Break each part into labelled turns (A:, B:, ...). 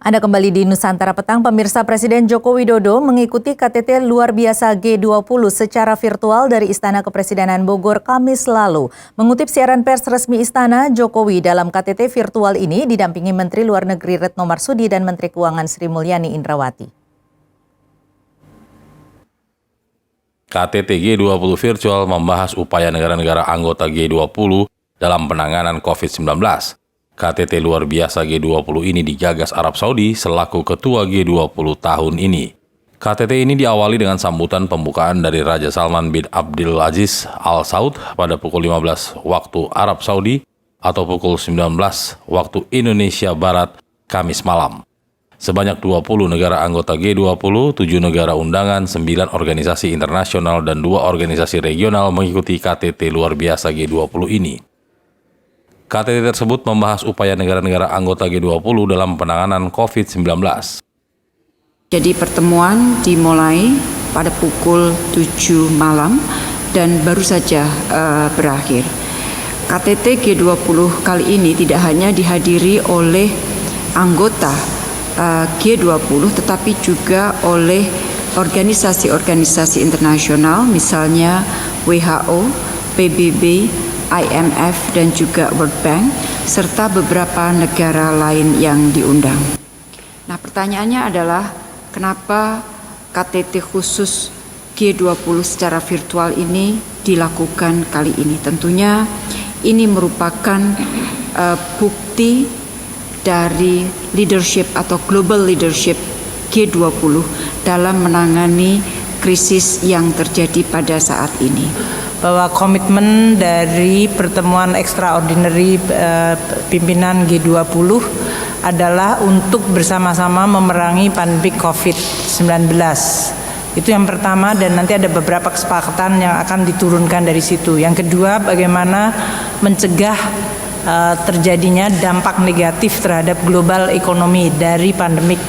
A: Anda kembali di Nusantara Petang, pemirsa. Presiden Joko Widodo mengikuti KTT luar biasa G20 secara virtual dari Istana Kepresidenan Bogor Kamis lalu. Mengutip siaran pers resmi Istana, Jokowi dalam KTT virtual ini didampingi Menteri Luar Negeri Retno Marsudi dan Menteri Keuangan Sri Mulyani Indrawati.
B: KTT G20 virtual membahas upaya negara-negara anggota G20 dalam penanganan COVID-19. KTT luar biasa G20 ini digagas Arab Saudi selaku ketua G20 tahun ini. KTT ini diawali dengan sambutan pembukaan dari Raja Salman bin Abdulaziz Al Saud pada pukul 15 waktu Arab Saudi atau pukul 19 waktu Indonesia Barat Kamis malam. Sebanyak 20 negara anggota G20, 7 negara undangan, 9 organisasi internasional, dan 2 organisasi regional mengikuti KTT luar biasa G20 ini. KTT tersebut membahas upaya negara-negara anggota G20 dalam penanganan COVID-19.
C: Jadi pertemuan dimulai pada pukul 7 malam dan baru saja berakhir. KTT G20 kali ini tidak hanya dihadiri oleh anggota G20 tetapi juga oleh organisasi-organisasi internasional, misalnya WHO, PBB, IMF, dan juga World Bank, serta beberapa negara lain yang diundang. Nah, pertanyaannya adalah kenapa KTT khusus G20 secara virtual ini dilakukan kali ini? Tentunya ini merupakan bukti dari leadership atau global leadership G20 dalam menangani krisis yang terjadi pada saat ini.
D: Bahwa komitmen dari pertemuan extraordinary pimpinan G20 adalah untuk bersama-sama memerangi pandemi COVID-19. Itu yang pertama, dan nanti ada beberapa kesepakatan yang akan diturunkan dari situ. Yang kedua, bagaimana mencegah terjadinya dampak negatif terhadap global ekonomi dari pandemik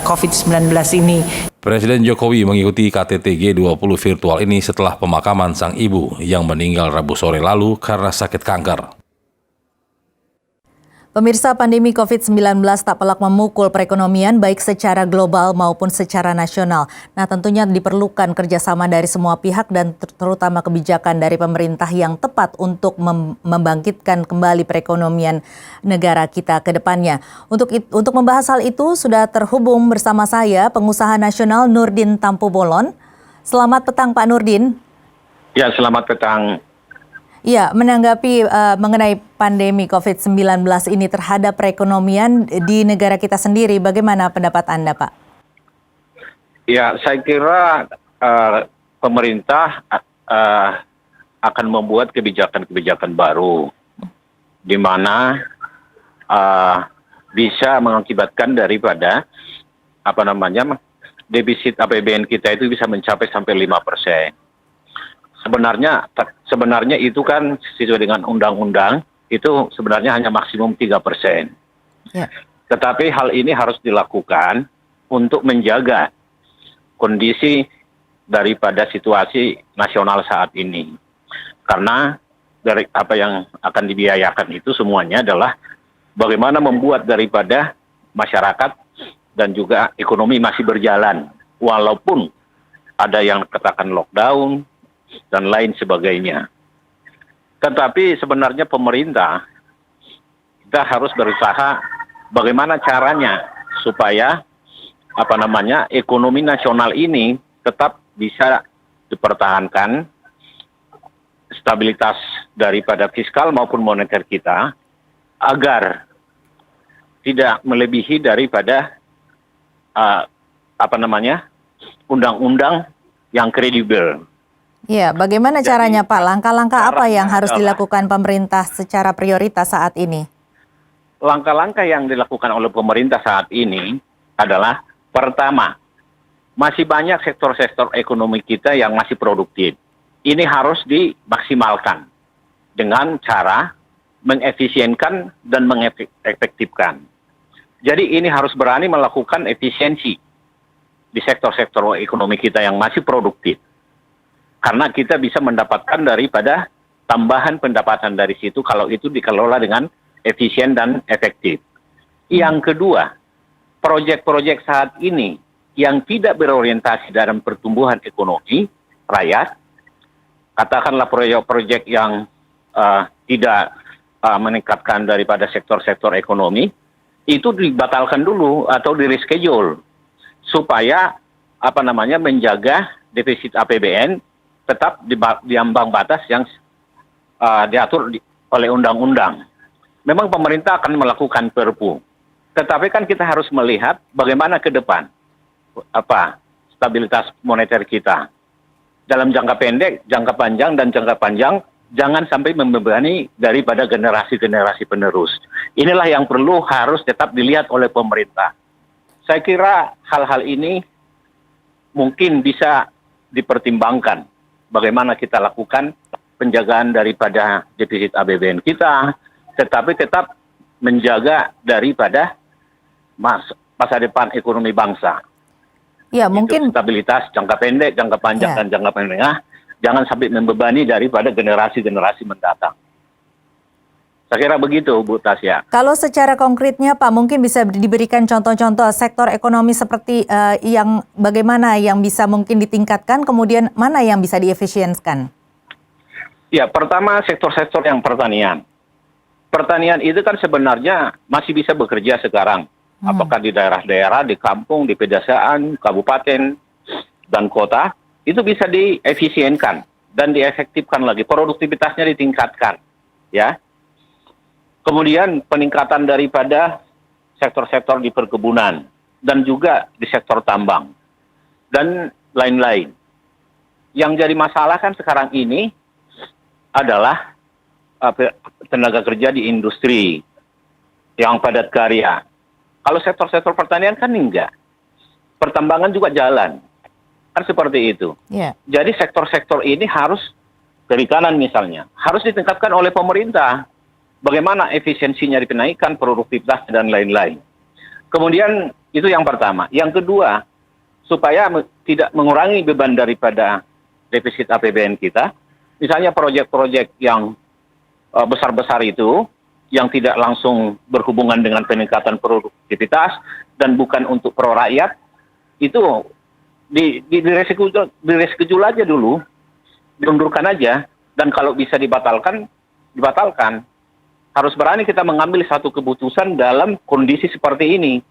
D: COVID-19 ini.
B: Presiden Jokowi mengikuti KTT G20 virtual ini setelah pemakaman sang ibu yang meninggal Rabu sore lalu karena sakit kanker.
A: Pemirsa, pandemi COVID-19 tak pelak memukul perekonomian baik secara global maupun secara nasional. Nah, tentunya diperlukan kerjasama dari semua pihak dan terutama kebijakan dari pemerintah yang tepat untuk membangkitkan kembali perekonomian negara kita ke depannya. Untuk membahas hal itu sudah terhubung bersama saya pengusaha nasional Nurdin Tampu Bolon. Selamat petang Pak Nurdin.
E: Ya, selamat petang.
A: Ya, menanggapi mengenai pandemi COVID-19 ini terhadap perekonomian di negara kita sendiri, bagaimana pendapat Anda, Pak?
E: Ya, saya kira pemerintah akan membuat kebijakan-kebijakan baru, di mana bisa mengakibatkan daripada defisit APBN kita itu bisa mencapai sampai 5%. Sebenarnya itu kan sesuai dengan undang-undang itu sebenarnya hanya maksimum 3%. Ya. Tetapi hal ini harus dilakukan untuk menjaga kondisi daripada situasi nasional saat ini. Karena dari apa yang akan dibiayakan itu semuanya adalah bagaimana membuat daripada masyarakat dan juga ekonomi masih berjalan walaupun ada yang katakan lockdown dan lain sebagainya. Tetapi sebenarnya pemerintah kita harus berusaha bagaimana caranya supaya ekonomi nasional ini tetap bisa dipertahankan, stabilitas daripada fiskal maupun moneter kita agar tidak melebihi daripada undang-undang yang kredibel.
A: Ya, bagaimana caranya Pak? Langkah-langkah apa yang harus dilakukan pemerintah secara prioritas saat ini?
E: Langkah-langkah yang dilakukan oleh pemerintah saat ini adalah pertama, masih banyak sektor-sektor ekonomi kita yang masih produktif. Ini harus dimaksimalkan dengan cara mengefisienkan dan mengefektifkan. Jadi ini harus berani melakukan efisiensi di sektor-sektor ekonomi kita yang masih produktif. Karena kita bisa mendapatkan daripada tambahan pendapatan dari situ kalau itu dikelola dengan efisien dan efektif. Yang kedua, proyek-proyek saat ini yang tidak berorientasi dalam pertumbuhan ekonomi rakyat, katakanlah proyek-proyek yang tidak meningkatkan daripada sektor-sektor ekonomi, itu dibatalkan dulu atau di reschedule supaya menjaga defisit APBN tetap di ambang batas yang diatur oleh undang-undang. Memang pemerintah akan melakukan perpu, tetapi kan kita harus melihat bagaimana ke depan stabilitas moneter kita dalam jangka pendek, jangka panjang, dan jangka panjang. Jangan sampai membebani daripada generasi-generasi penerus. Inilah yang harus tetap dilihat oleh pemerintah. Saya kira hal-hal ini mungkin bisa dipertimbangkan. Bagaimana kita lakukan penjagaan daripada defisit APBN kita, tetapi tetap menjaga daripada masa depan ekonomi bangsa.
A: Ya, mungkin
E: stabilitas jangka pendek, jangka panjang, dan jangka menengah. Jangan sampai membebani daripada generasi-generasi mendatang. Saya kira begitu, Bu Tasya.
A: Kalau secara konkretnya, Pak, mungkin bisa diberikan contoh-contoh sektor ekonomi seperti yang bagaimana yang bisa mungkin ditingkatkan, kemudian mana yang bisa diefisienkan?
E: Ya, pertama sektor-sektor yang pertanian. Pertanian itu kan sebenarnya masih bisa bekerja sekarang. Apakah di daerah-daerah, di kampung, di pedesaan, kabupaten, dan kota, itu bisa diefisienkan dan diefektifkan lagi, produktivitasnya ditingkatkan, ya. Kemudian peningkatan daripada sektor-sektor di perkebunan dan juga di sektor tambang dan lain-lain. Yang jadi masalah kan sekarang ini adalah tenaga kerja di industri yang padat karya. Kalau sektor-sektor pertanian kan enggak, pertambangan juga jalan. Kan seperti itu. Yeah. Jadi sektor-sektor ini harus, perikanan misalnya, harus ditingkatkan oleh pemerintah. Bagaimana efisiensinya dinaikkan, produktivitas, dan lain-lain. Kemudian itu yang pertama. Yang kedua, supaya tidak mengurangi beban daripada defisit APBN kita, misalnya proyek-proyek yang besar-besar itu, yang tidak langsung berhubungan dengan peningkatan produktivitas, dan bukan untuk pro rakyat, itu direschedule aja dulu, diundurkan aja, dan kalau bisa dibatalkan. Harus berani kita mengambil satu keputusan dalam kondisi seperti ini.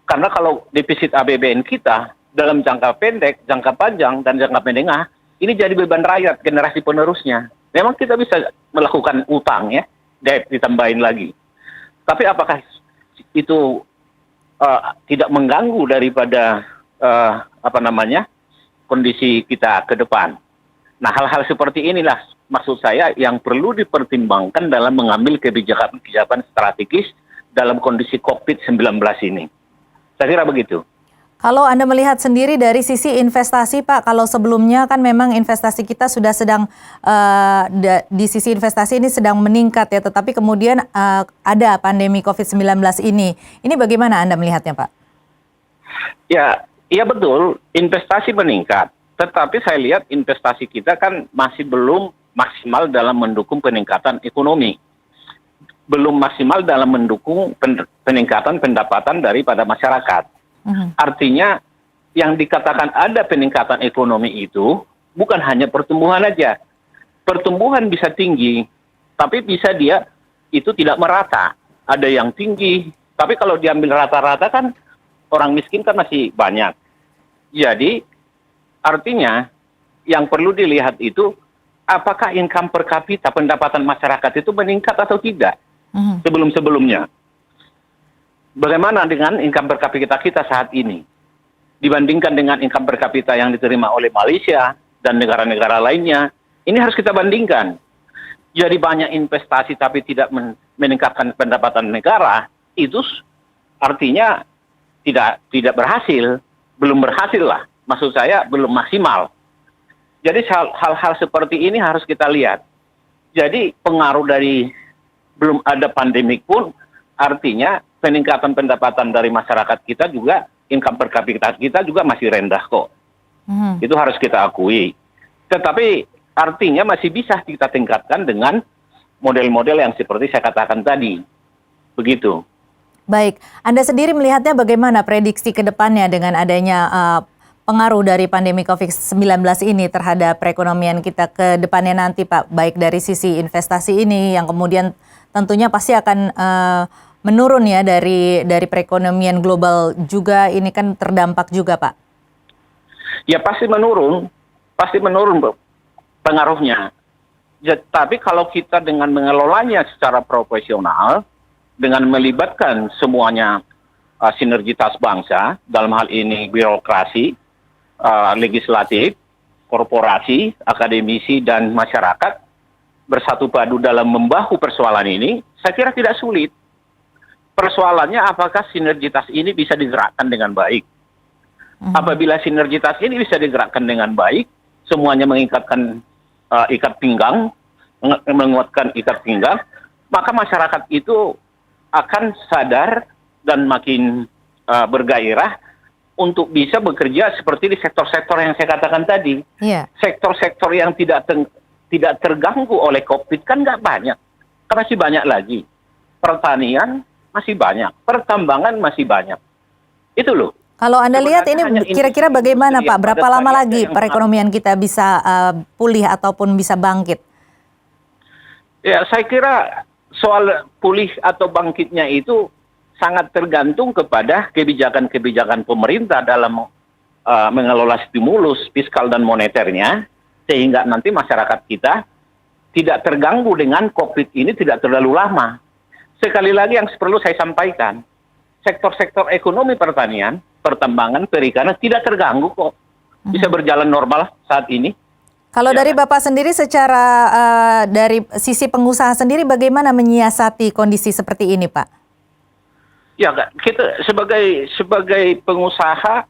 E: Karena kalau defisit APBN kita dalam jangka pendek, jangka panjang, dan jangka menengah, ini jadi beban rakyat, generasi penerusnya. Memang kita bisa melakukan utang, ya, ditambahin lagi. Tapi apakah itu tidak mengganggu daripada kondisi kita ke depan. Nah, hal-hal seperti inilah maksud saya yang perlu dipertimbangkan dalam mengambil kebijakan-kebijakan strategis dalam kondisi COVID-19 ini. Saya kira begitu.
A: Kalau Anda melihat sendiri dari sisi investasi, Pak, kalau sebelumnya kan memang investasi kita sudah sedang, di sisi investasi ini sedang meningkat ya, tetapi kemudian ada pandemi COVID-19 ini. Ini bagaimana Anda melihatnya, Pak?
E: Ya, iya betul, investasi meningkat. Tetapi saya lihat investasi kita kan masih belum maksimal dalam mendukung peningkatan ekonomi. Belum maksimal dalam mendukung peningkatan pendapatan daripada masyarakat. Artinya yang dikatakan ada peningkatan ekonomi itu bukan hanya pertumbuhan aja. Pertumbuhan bisa tinggi, tapi bisa dia itu tidak merata. Ada yang tinggi, tapi kalau diambil rata-rata kan orang miskin kan masih banyak. Jadi artinya yang perlu dilihat itu apakah income per kapita pendapatan masyarakat itu meningkat atau tidak sebelum-sebelumnya. Bagaimana dengan income per kapita kita saat ini dibandingkan dengan income per kapita yang diterima oleh Malaysia dan negara-negara lainnya? Ini harus kita bandingkan. Jadi banyak investasi tapi tidak meningkatkan pendapatan negara, itu artinya tidak berhasil, belum berhasil lah. Maksud saya belum maksimal. Jadi hal-hal seperti ini harus kita lihat. Jadi pengaruh dari belum ada pandemik pun artinya peningkatan pendapatan dari masyarakat kita juga, income per kapita kita juga masih rendah kok. Itu harus kita akui. Tetapi artinya masih bisa kita tingkatkan dengan model-model yang seperti saya katakan tadi. Begitu.
A: Baik, Anda sendiri melihatnya bagaimana prediksi ke depannya dengan adanya pengaruh dari pandemi COVID-19 ini terhadap perekonomian kita ke depannya nanti, Pak? Baik dari sisi investasi ini yang kemudian tentunya pasti akan menurun ya dari perekonomian global juga, ini kan terdampak juga, Pak.
E: Ya pasti menurun Bu, pengaruhnya. Ya, tapi kalau kita dengan mengelolanya secara profesional, dengan melibatkan semuanya sinergitas bangsa, dalam hal ini birokrasi, legislatif, korporasi, akademisi, dan masyarakat, bersatu padu dalam membahu persoalan ini, saya kira tidak sulit. Persoalannya apakah sinergitas ini bisa digerakkan dengan baik. Apabila sinergitas ini bisa digerakkan dengan baik, semuanya mengikatkan ikat pinggang, menguatkan ikat pinggang, maka masyarakat itu akan sadar dan makin bergairah untuk bisa bekerja seperti di sektor-sektor yang saya katakan tadi.
A: Iya.
E: Sektor-sektor yang tidak terganggu oleh COVID kan nggak banyak. Kan masih banyak lagi. Pertanian masih banyak. Pertambangan masih banyak. Itu loh.
A: Kalau Anda lihat
E: Sebenarnya hanya
A: ini kira-kira
E: industri
A: bagaimana,
E: yang
A: Pak? Berapa
E: padat
A: lama
E: karya
A: lagi
E: yang
A: perekonomian kita bisa pulih ataupun bisa bangkit?
E: Ya, saya kira soal pulih atau bangkitnya itu sangat tergantung kepada kebijakan-kebijakan pemerintah dalam mengelola stimulus fiskal dan moneternya, sehingga nanti masyarakat kita tidak terganggu dengan COVID ini tidak terlalu lama. Sekali lagi yang perlu saya sampaikan, sektor-sektor ekonomi pertanian, pertambangan, perikanan tidak terganggu kok. Bisa berjalan normal saat ini.
A: Kalau
E: Ya.
A: dari Bapak sendiri secara dari sisi pengusaha sendiri bagaimana menyiasati kondisi seperti ini, Pak?
E: Ya, kita sebagai pengusaha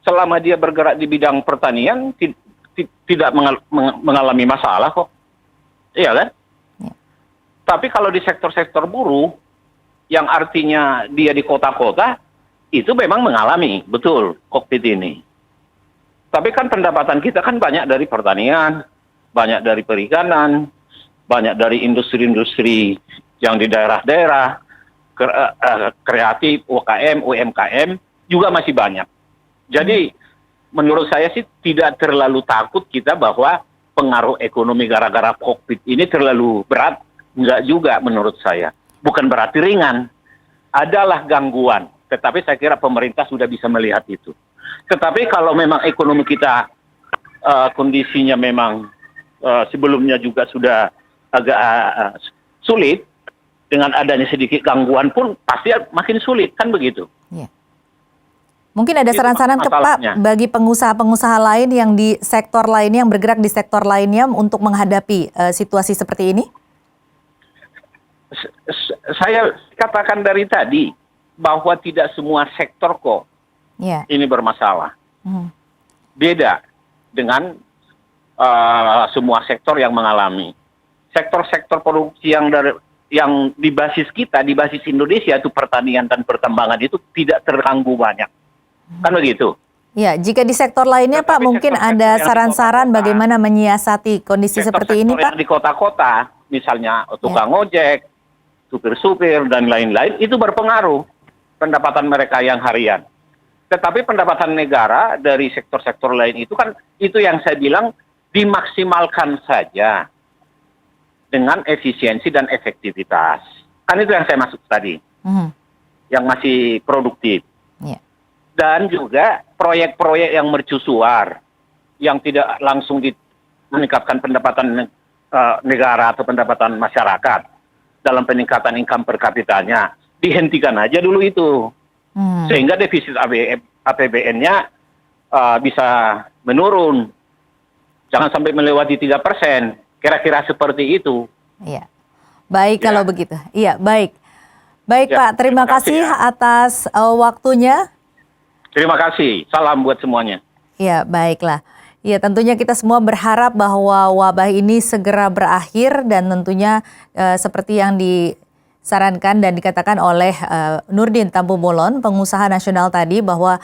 E: selama dia bergerak di bidang pertanian tidak mengalami masalah kok. Iya kan?
A: Ya.
E: Tapi kalau di sektor-sektor buruh yang artinya dia di kota-kota itu memang mengalami betul COVID ini. Tapi kan pendapatan kita kan banyak dari pertanian, banyak dari perikanan, banyak dari industri-industri yang di daerah-daerah, kreatif, UKM, UMKM, juga masih banyak. Jadi menurut saya sih tidak terlalu takut kita bahwa pengaruh ekonomi gara-gara COVID ini terlalu berat. Enggak juga menurut saya. Bukan berarti ringan. Adalah gangguan. Tetapi saya kira pemerintah sudah bisa melihat itu. Tetapi kalau memang ekonomi kita kondisinya memang sebelumnya juga sudah agak sulit, dengan adanya sedikit gangguan pun pasti makin sulit, kan begitu.
A: Ya. Mungkin ada
E: Itu
A: saran-saran ke Pak
E: masalahnya.
A: bagi pengusaha-pengusaha lain yang di sektor lainnya, yang bergerak di sektor lainnya untuk menghadapi situasi seperti ini?
E: Saya katakan dari tadi bahwa tidak semua sektor kok
A: Ya.
E: ini bermasalah. Beda dengan semua sektor yang mengalami. Sektor-sektor produksi yang di basis kita, di basis Indonesia itu pertanian dan pertambangan itu tidak terganggu banyak. Kan begitu?
A: Ya, jika di sektor lainnya Pak
E: Tetapi
A: mungkin
E: sektor-sektor
A: ada
E: yang di
A: saran-saran
E: kota-kota,
A: bagaimana menyiasati kondisi seperti ini,
E: sektor-sektor
A: Pak?
E: yang di kota-kota, misalnya tukang ojek, supir-supir, dan lain-lain, itu berpengaruh pendapatan mereka yang harian. Tetapi pendapatan negara dari sektor-sektor lain itu kan, itu yang saya bilang dimaksimalkan saja dengan efisiensi dan efektivitas. Kan itu yang saya maksud tadi, yang masih produktif.
A: Ya.
E: Dan juga proyek-proyek yang mercusuar, yang tidak langsung meningkatkan pendapatan negara atau pendapatan masyarakat dalam peningkatan income per kapitanya, dihentikan aja dulu itu. Sehingga defisit APBN-nya bisa menurun. Jangan sampai melewati 3%. Kira-kira seperti itu.
A: Iya. Baik
E: Ya.
A: kalau begitu. Iya, baik. Baik
E: Ya,
A: Pak, terima
E: terima kasih
A: kasih
E: ya.
A: atas waktunya.
E: Terima kasih. Salam buat semuanya.
A: Ya, baiklah. Ya, tentunya kita semua berharap bahwa wabah ini segera berakhir dan tentunya seperti yang disarankan dan dikatakan oleh Nurdin Tampunbolon, pengusaha nasional tadi, bahwa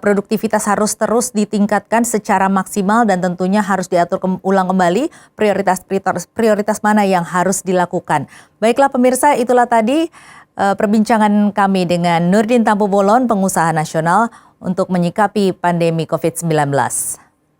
A: produktivitas harus terus ditingkatkan secara maksimal dan tentunya harus diatur ulang kembali prioritas mana yang harus dilakukan. Baiklah pemirsa, itulah tadi perbincangan kami dengan Nurdin Tampu Bolon, pengusaha nasional, untuk menyikapi pandemi COVID-19.